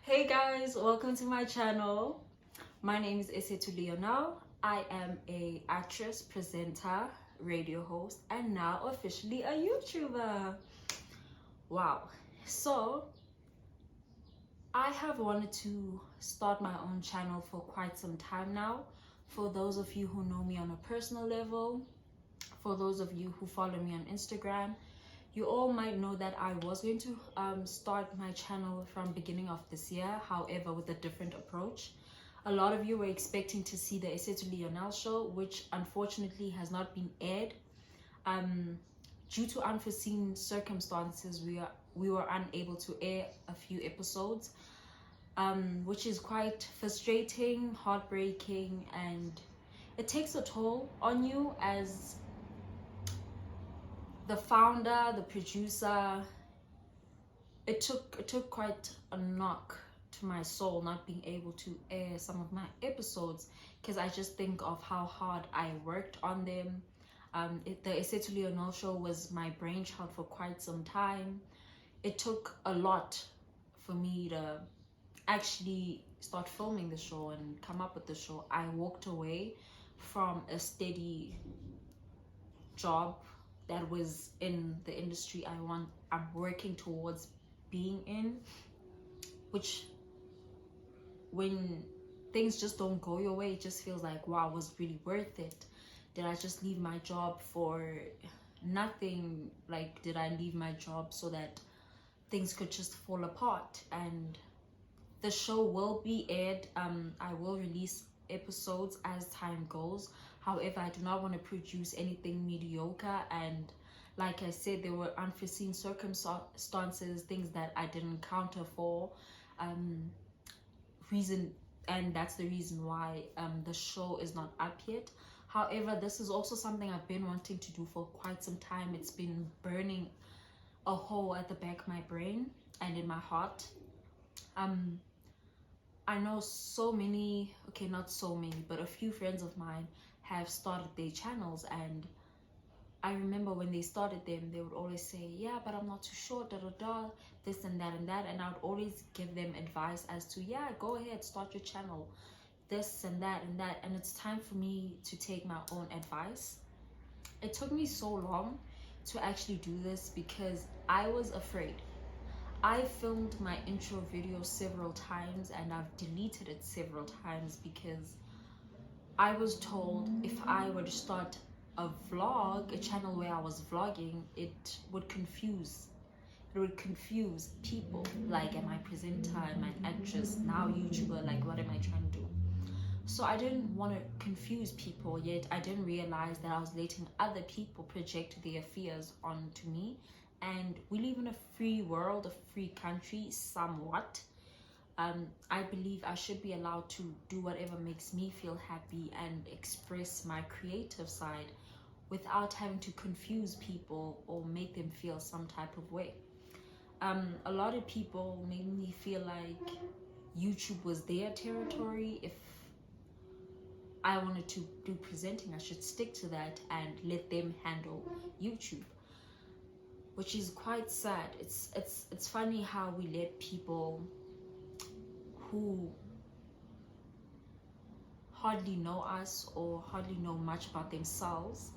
Hey guys, welcome to my channel. My name is Lionel. I am a actress, presenter, radio host, and now officially a YouTuber. Wow. So I have wanted to start my own channel for quite some time now. For those of you who know me on a personal level, for those of you who follow me on Instagram, you all might know that I was going to start my channel from beginning of this year, however with a different approach. A lot of you were expecting to see the Lionel show, which unfortunately has not been aired. Due to unforeseen circumstances, we were unable to air a few episodes, which is quite frustrating, heartbreaking, and it takes a toll on you as the founder, the producer. It took quite a knock to my soul not being able to air some of my episodes, because I just think of how hard I worked on them. The Lionel show was my brainchild for quite some time. It took a lot for me to actually start filming the show and come up with the show. I walked away from a steady job that was in the industry I'm working towards being in, which when things just don't go your way, it just feels like, wow, was it really worth it? Did I just leave my job for nothing? Like, did I leave my job so that things could just fall apart? And the show will be aired. I will release episodes as time goes. However, I do not want to produce anything mediocre, and like I said, there were unforeseen circumstances, things that I didn't counter for, and that's the reason why the show is not up yet. However, this is also something I've been wanting to do for quite some time. It's been burning a hole at the back of my brain and in my heart. I know so many, okay, not so many, but a few friends of mine have started their channels, and I remember when they started them, they would always say, yeah, but I'm not too sure, da da da, this and that and that. And I would always give them advice as to, yeah, go ahead, start your channel, this and that and that. And it's time for me to take my own advice. It took me so long to actually do this because I was afraid. I filmed my intro video several times and I've deleted it several times because I was told if I were to start a vlog, a channel where I was vlogging, it would confuse people. Like, am I presenter, am I an actress, now YouTuber, like what am I trying to do? So I didn't want to confuse people, yet I didn't realize that I was letting other people project their fears onto me. And we live in a free world, a free country, somewhat. I believe I should be allowed to do whatever makes me feel happy and express my creative side without having to confuse people or make them feel some type of way. A lot of people made me feel like YouTube was their territory if I wanted to do presenting, I should stick to that and let them handle YouTube, which is quite sad. It's funny how we let people who hardly know us or hardly know much about themselves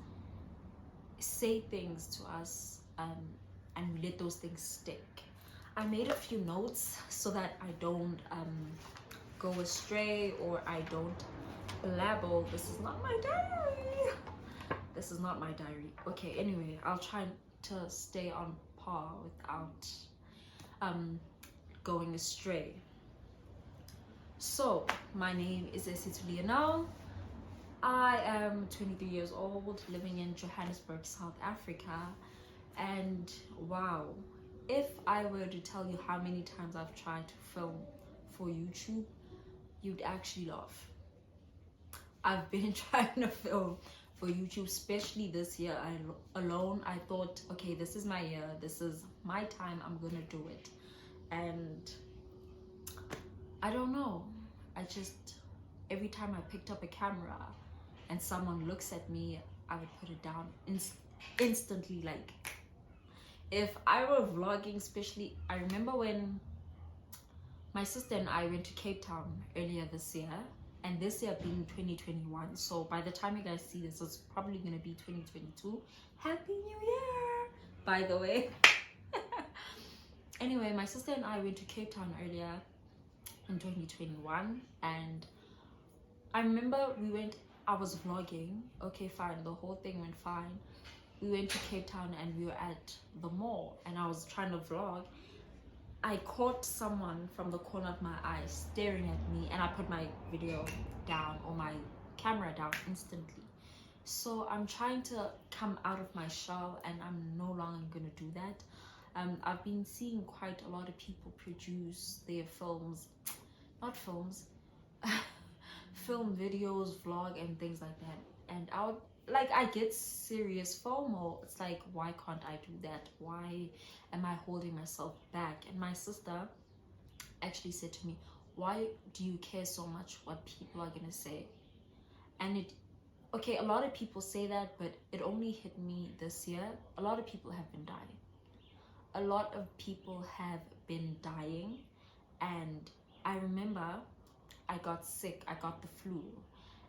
say things to us, and we let those things stick. I made a few notes so that I don't go astray or I don't blabble. This is not my diary. This is not my diary. Okay, anyway, I'll try to stay on par without going astray. So, my name is lionel. I am 23 years old, living in Johannesburg, South Africa. And wow, if I were to tell you how many times I've tried to film for YouTube, you'd actually laugh. I've been trying to film for YouTube, especially this year alone. I thought, okay, this is my year, this is my time, I'm gonna do it. And I don't know, I just, every time I picked up a camera and someone looks at me, I would put it down instantly. Like, if I were vlogging, especially, I remember when my sister and I went to Cape Town earlier this year, and this year being 2021, so by the time you guys see this, it's probably gonna be 2022. Happy New Year, by the way. Anyway, my sister and I went to Cape Town earlier in 2021, and I remember I was vlogging, okay fine, the whole thing went fine. We went to Cape Town and we were at the mall, and I was trying to vlog. I caught someone from the corner of my eye staring at me, and I put my video down or my camera down instantly. So I'm trying to come out of my shell, and I'm no longer gonna do that. I've been seeing quite a lot of people produce their film videos, vlog and things like that, and I get serious FOMO. It's like, why can't I do that? Why am I holding myself back? And my sister actually said to me, why do you care so much what people are gonna say? And okay, a lot of people say that, but it only hit me this year. A lot of people have been dying. A lot of people have been dying, and I remember I got sick, I got the flu,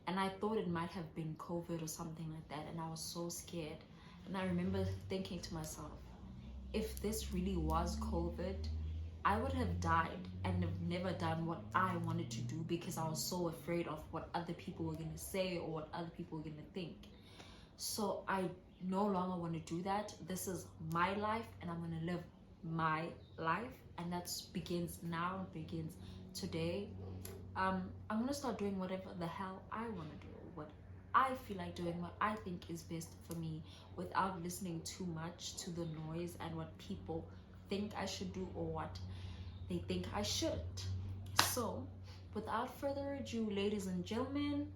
and I thought it might have been COVID or something like that, and I was so scared. And I remember thinking to myself, if this really was COVID, I would have died and have never done what I wanted to do, because I was so afraid of what other people were gonna say or what other people were gonna think. So I no longer want to do that. This is my life, and I'm gonna live my life, and that begins now, begins today. I'm gonna start doing whatever the hell I want to do, what I feel like doing, what I think is best for me, without listening too much to the noise and what people think I should do or what they think I shouldn't. So without further ado, ladies and gentlemen,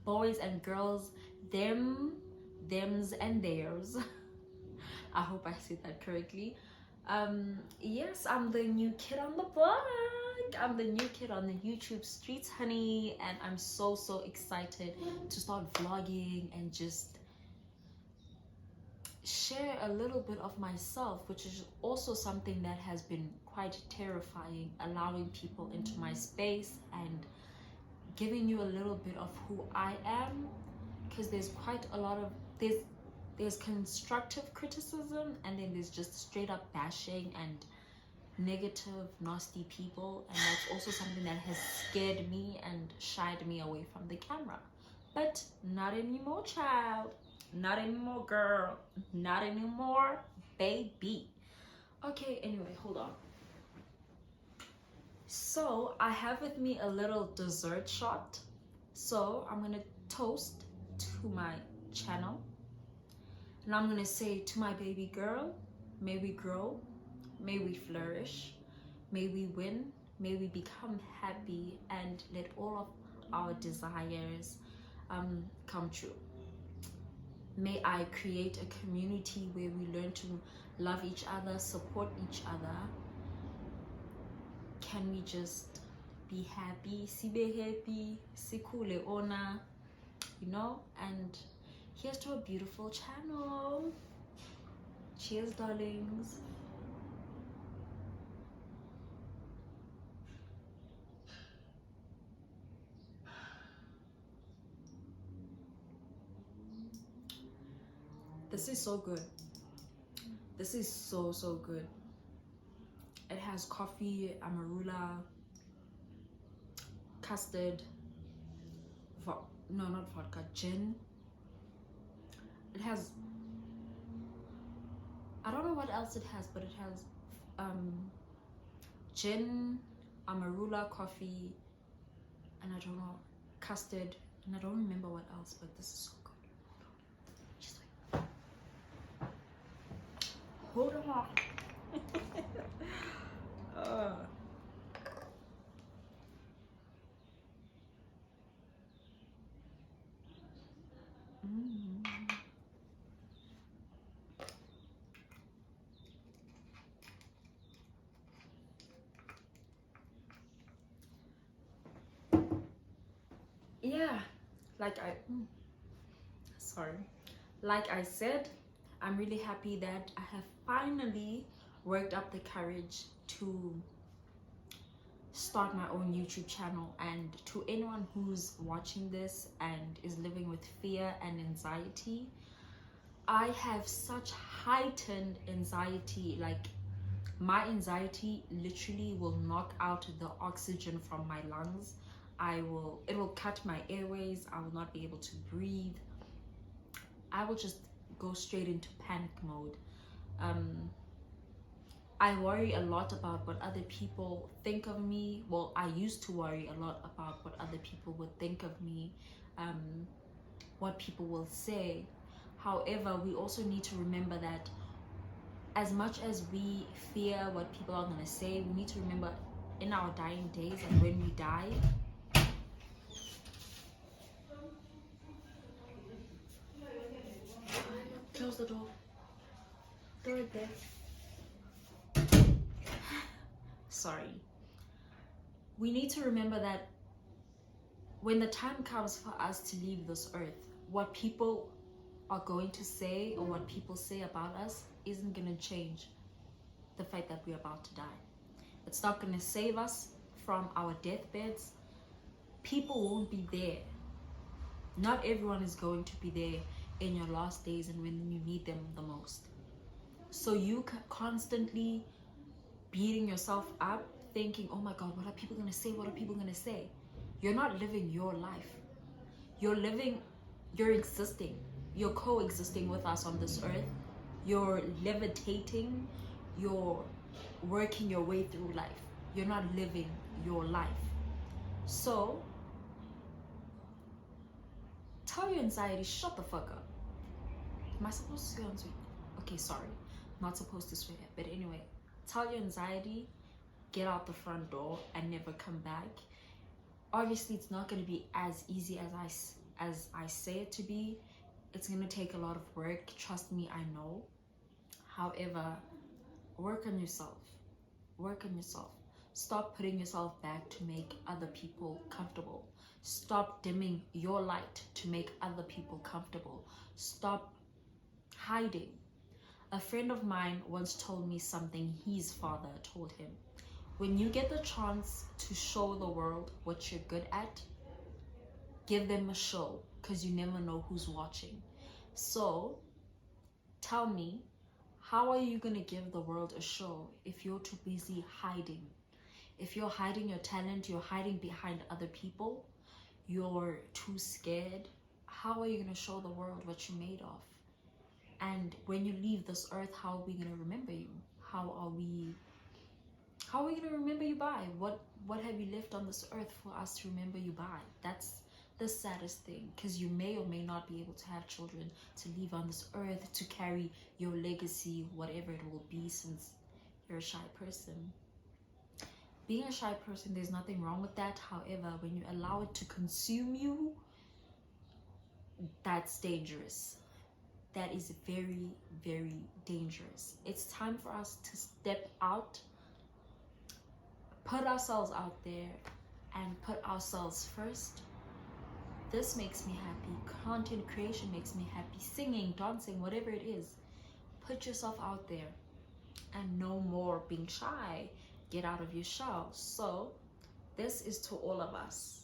boys and girls, thems and theirs, I hope I said that correctly. Yes, I'm the new kid on the block. I'm the new kid on the YouTube streets, honey, and I'm so excited to start vlogging and just share a little bit of myself, which is also something that has been quite terrifying, allowing people into my space and giving you a little bit of who I am, because there's quite a lot of there's constructive criticism, and then there's just straight up bashing and negative, nasty people, and that's also something that has scared me and shied me away from the camera. But not anymore, child. Not anymore, girl. Not anymore, baby. Okay, anyway, hold on. So I have with me a little dessert shot. So I'm gonna toast to my channel, and I'm gonna say to my baby girl, may we grow, may we flourish, may we win, may we become happy, and let all of our desires come true. May I create a community where we learn to love each other, support each other. Can we just be happy? Sibe happy, sikule ona, you know. And here's to a beautiful channel. Cheers, darlings. This is so good. This is so good. It has coffee, amarula, custard, no, not vodka, gin. It has, I don't know what else it has, but it has gin, amarula, coffee, and I don't know, custard, and I don't remember what else, but this is so good. Just wait. Hold on. Yeah, sorry, like I said, I'm really happy that I have finally worked up the courage to start my own YouTube channel. And to anyone who's watching this and is living with fear and anxiety, I have such heightened anxiety. Like, my anxiety literally will knock out the oxygen from my lungs. It will cut my airways. I will not be able to breathe. I will just go straight into panic mode. I worry a lot about what other people think of me. Well, I used to worry a lot about what other people would think of me, what people will say. However, we also need to remember that as much as we fear what people are going to say, we need to remember in our dying days and when we die, close the door. Door right there. Sorry. We need to remember that when the time comes for us to leave this earth, what people are going to say or what people say about us isn't going to change the fact that we're about to die. It's not going to save us from our deathbeds. People won't be there. Not everyone is going to be there in your last days and when you need them the most. So you constantly beating yourself up, thinking, oh my God, what are people going to say? What are people going to say? You're not living your life. You're existing. You're coexisting with us on this earth. You're levitating. You're working your way through life. You're not living your life. So tell your anxiety, shut the fuck up. Am I supposed to swear on sweet? Okay, sorry. Not supposed to swear. But anyway, tell your anxiety, get out the front door and never come back. Obviously, it's not going to be as easy as I say it to be. It's going to take a lot of work. Trust me, I know. However, work on yourself. Work on yourself. Stop putting yourself back to make other people comfortable. Stop dimming your light to make other people comfortable. Stop hiding. A friend of mine once told me something his father told him. When you get the chance to show the world what you're good at, give them a show, because you never know who's watching. So tell me, how are you going to give the world a show if you're too busy hiding? If you're hiding your talent, you're hiding behind other people, you're too scared, how are you going to show the world what you're made of? And when you leave this earth, how are we going to remember you? How are we going to remember you by? What have you left on this earth for us to remember you by? That's the saddest thing, because you may or may not be able to have children to leave on this earth to carry your legacy, whatever it will be, since you're a shy person. Being a shy person, there's nothing wrong with that. However, when you allow it to consume you, that's dangerous. That is very, very dangerous. It's time for us to step out, put ourselves out there, and put ourselves first. this makes me happy, content creation makes me happy, singing, dancing, whatever it is. Put yourself out there, and no more being shy. Get out of your shell. So this is to all of us.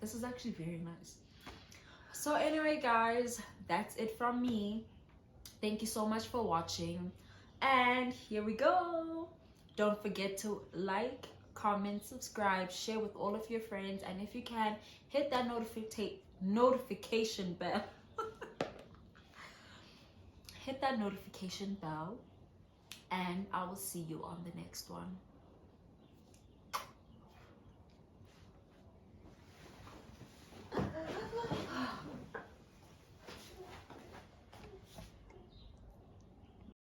This is actually very nice. So anyway, guys, that's it from me. Thank you so much for watching, and here we go. Don't forget to like, comment, subscribe, share with all of your friends, and if you can, hit that notification bell. Hit that notification bell, and I will see you on the next one.